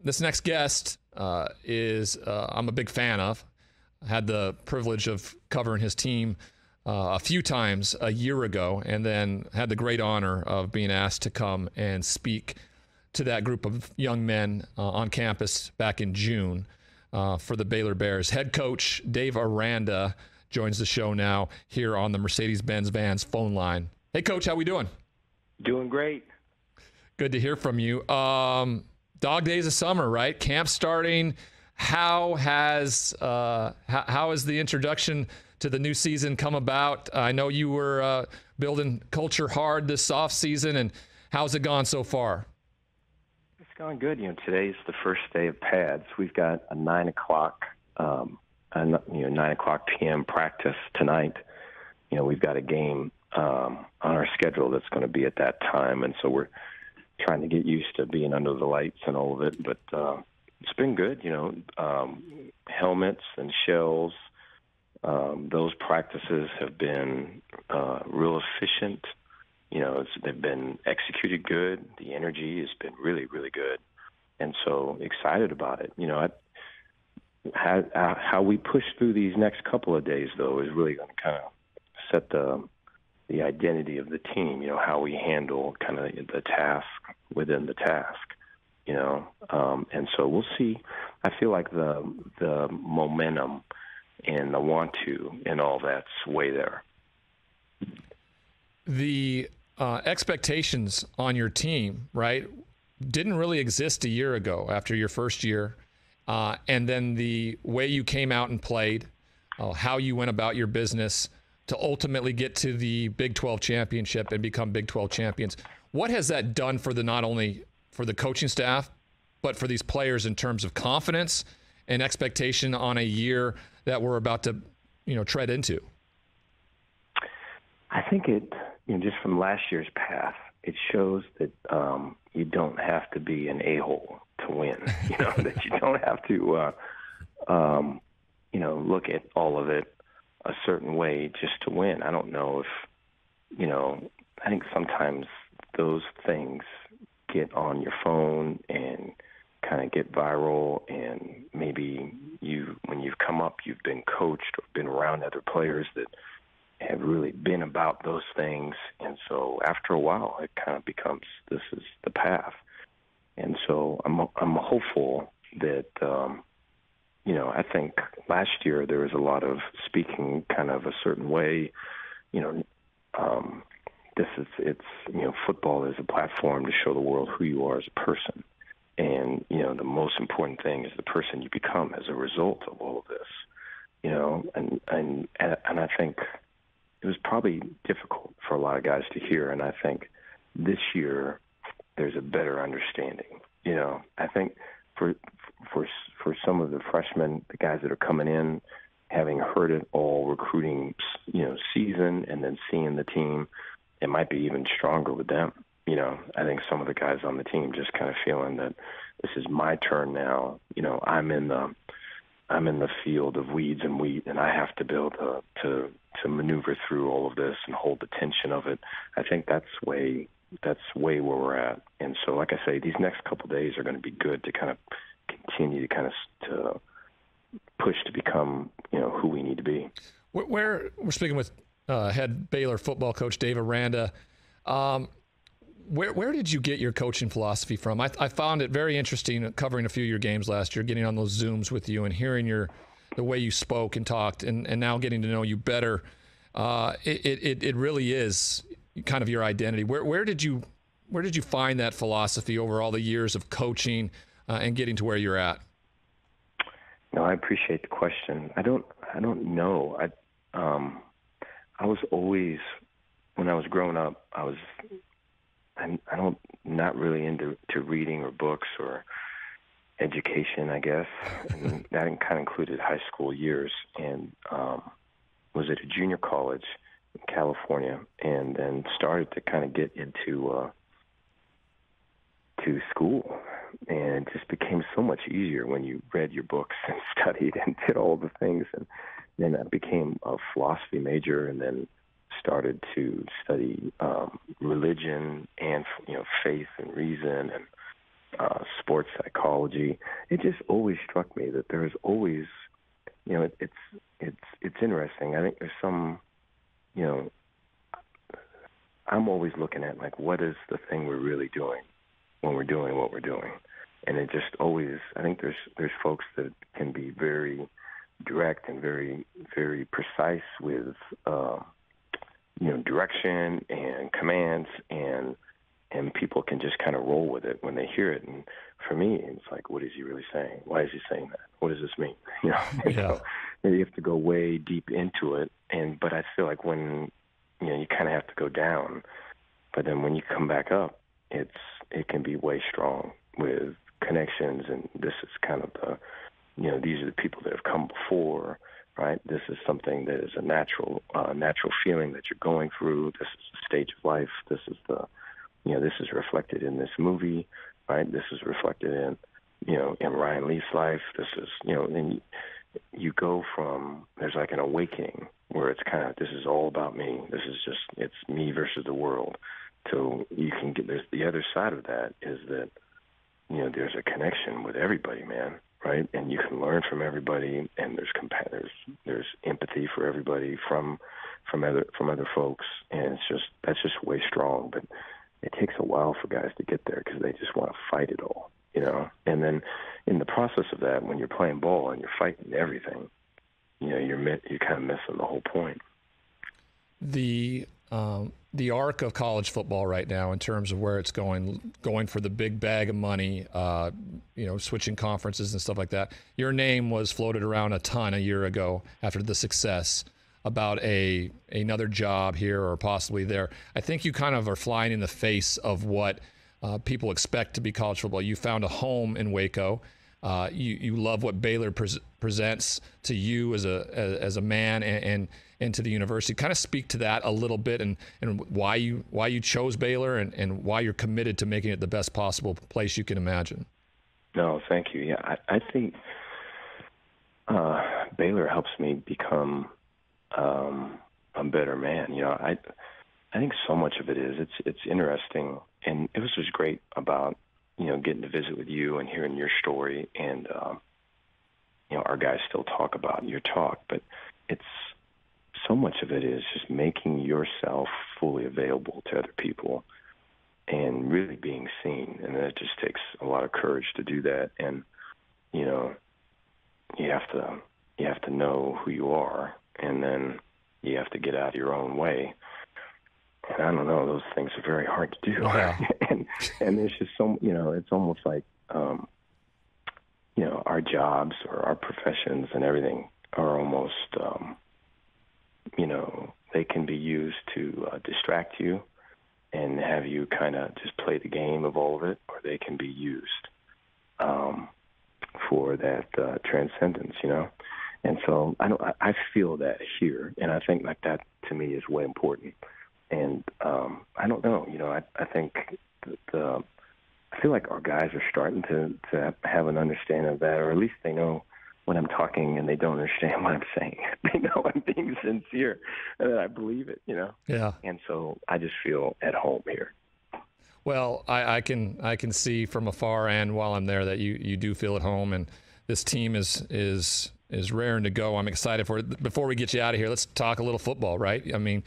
This next guest is I'm a big fan of. I had the privilege of covering his team a few times a year ago, and then had the great honor of being asked to come and speak to that group of young men on campus back in June for the Baylor Bears. Head coach Dave Aranda joins the show now here on the Mercedes-Benz Vans phone line. Hey, Coach, how we doing? Doing great. Good to hear from you. Dog days of summer, right? Camp starting. How has the introduction to the new season come about? I know you were building culture hard this off season, and how's it gone so far? It's gone good. Today's the first day of pads. We've got a 9 o'clock, 9 o'clock p.m. practice tonight. We've got a game on our schedule that's going to be at that time, and so we're trying to get used to being under the lights and all of it. But it's been good. Helmets and shells. Those practices have been real efficient. They've been executed good. The energy has been really, really good, and so excited about it. How we push through these next couple of days, though, is really going to kind of set the identity of the team. How we handle kind of the task within the task. And so we'll see. I feel like the momentum and the want to and all that's way there. The expectations on your team, right, didn't really exist a year ago after your first year. And then the way you came out and played, how you went about your business to ultimately get to the Big 12 championship and become Big 12 champions. What has that done for not only for the coaching staff, but for these players in terms of confidence and expectation on a year that we're about to, tread into? I think it, just from last year's path, it shows that you don't have to be an a-hole to win. That you don't have to, look at all of it a certain way just to win. I don't know if, I think sometimes those things get on your phone and kind of get viral, and maybe when you've come up, you've been coached or been around other players that have really been about those things, and so after a while, it kind of becomes this is the path. And so I'm hopeful that I think last year there was a lot of speaking kind of a certain way. Football is a platform to show the world who you are as a person. And, the most important thing is the person you become as a result of all of this, and I think it was probably difficult for a lot of guys to hear. And I think this year there's a better understanding. I think for some of the freshmen, the guys that are coming in, having heard it all recruiting, season and then seeing the team, it might be even stronger with them. I think some of the guys on the team just kind of feeling that this is my turn now. I'm in the field of weeds and wheat, and I have to be able to maneuver through all of this and hold the tension of it. I think that's way where we're at. And so, like I say, these next couple of days are going to be good to kind of continue to push to become, who we need to be. We're speaking with head Baylor football coach Dave Aranda. Where did you get your coaching philosophy from? I found it very interesting covering a few of your games last year, getting on those Zooms with you and hearing the way you spoke and talked, and now getting to know you better. It really is kind of your identity. Where did you find that philosophy over all the years of coaching and getting to where you're at? No, I appreciate the question. I don't know. I was always, when I was growing up, I'm not really into reading or books or education, I guess. And that kind of included high school years, and was at a junior college in California, and then started to kind of get into to school. And it just became so much easier when you read your books and studied and did all the things. And then I became a philosophy major, and then started to study religion and faith and reason, sports psychology. It just always struck me that there is always, it's interesting. I think there's some, I'm always looking at like, what is the thing we're really doing when we're doing what we're doing? And it just always, I think there's folks that can be very direct and very, very precise with, direction and commands, and people can just kind of roll with it when they hear it. And for me, it's like, what is he really saying? Why is he saying that? What does this mean? So you have to go way deep into it. But I feel like when, you kind of have to go down, but then when you come back up, it can be way strong with connections. And this is kind of the, these are the people that have come before, right? This is something that is a natural feeling that you're going through. This is a stage of life. This is this is reflected in this movie, right? This is reflected in, in Ryan Leaf's life. This is, and you go from, there's like an awakening where it's kind of, this is all about me. This is just, it's me versus the world. So you can get, there's the other side of that is that, there's a connection with everybody, man, right? And you can learn from everybody, and there's empathy for everybody from other folks, and that's just way strong. But it takes a while for guys to get there because they just want to fight it all, And then in the process of that, when you're playing ball and you're fighting everything, you're kind of missing the whole point. The arc of college football right now, in terms of where it's going for the big bag of money, switching conferences and stuff like that. Your name was floated around a ton a year ago after the success about another job here or possibly there. I think you kind of are flying in the face of what people expect to be college football. You found a home in Waco. You love what Baylor presents to you as a man and to the university. Kind of speak to that a little bit, and why you chose Baylor and why you're committed to making it the best possible place you can imagine. No, thank you. Yeah, I think Baylor helps me become a better man. I think so much of it is it's interesting, and it was just great about getting to visit with you and hearing your story, and our guys still talk about your talk, but it's so much of it is just making yourself fully available to other people and really being seen, and it just takes a lot of courage to do that. And you have to know who you are, and then you have to get out of your own way. And I don't know, those things are very hard to do. Yeah. and there's just so, it's almost like, our jobs or our professions and everything are almost, they can be used to distract you and have you kind of just play the game of all of it, or they can be used for that transcendence, And so I feel that here, and I think like that to me is way important. And I don't know, I think I feel like our guys are starting to have an understanding of that, or at least they know when I'm talking and they don't understand what I'm saying. They know I'm being sincere and that I believe it, Yeah. And so I just feel at home here. Well, I can see from afar and while I'm there that you do feel at home, and this team is raring to go. I'm excited for it. Before we get you out of here, let's talk a little football, right? I mean,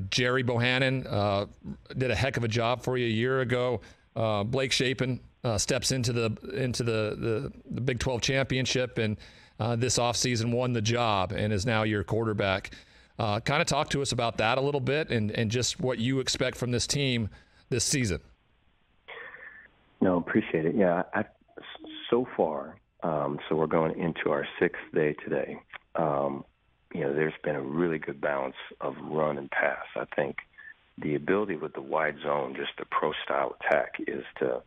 Jerry Bohannon did a heck of a job for you a year ago. Blake Shapen steps into the Big 12 championship, and this offseason won the job and is now your quarterback. Kind of talk to us about that a little bit, and just what you expect from this team this season. No, appreciate it. Yeah, so far, so we're going into our 6th day today. There's been a really good balance of run and pass. I think the ability with the wide zone, just the pro-style attack, is to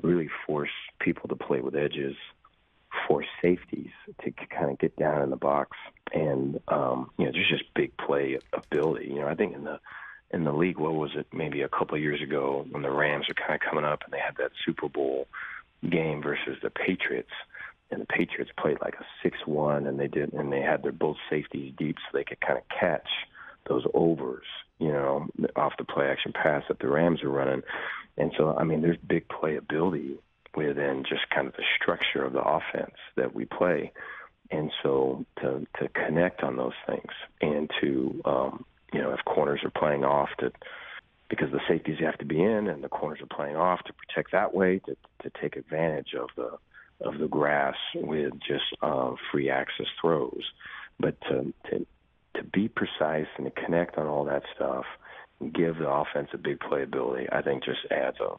really force people to play with edges, force safeties to kind of get down in the box, and there's just big play ability. I think in the league, what was it, maybe a couple of years ago when the Rams are kind of coming up and they had that Super Bowl game versus the Patriots, and the Patriots played like a 6-1, and they had their both safeties deep so they could kind of catch those overs, off the play action pass that the Rams are running. And so, I mean, there's big playability within just kind of the structure of the offense that we play. And so to connect on those things and to, if corners are playing off because the safeties you have to be in and the corners are playing off to protect that way, to take advantage of the grass with just free access throws. But to be precise and to connect on all that stuff and give the offense a big playability, I think just adds a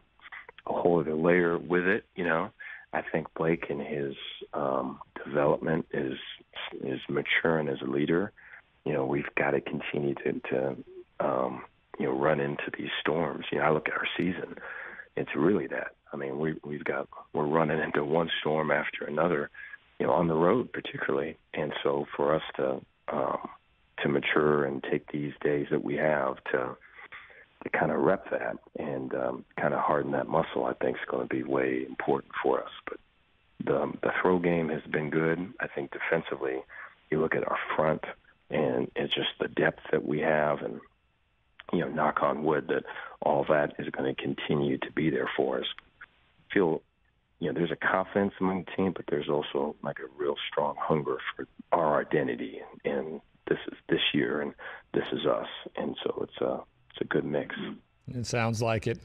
whole other layer with it. I think Blake in his development is maturing as a leader. We've got to continue to run into these storms. I look at our season; it's really that. I mean, we're running into one storm after another, on the road particularly. And so for us to mature and take these days that we have to kind of rep that and kind of harden that muscle, I think is going to be way important for us. But the throw game has been good. I think defensively, you look at our front, and it's just the depth that we have, and knock on wood that all that is going to continue to be there for us. Feel there's a confidence among the team, but there's also like a real strong hunger for our identity, and this is this year, and this is us, and so it's a good mix. It sounds like it.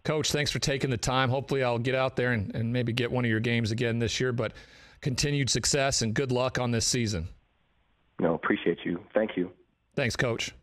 Coach, thanks for taking the time. Hopefully I'll get out there and maybe get one of your games again this year, but continued success and good luck on this season. No, appreciate you. Thank you. Thanks, Coach.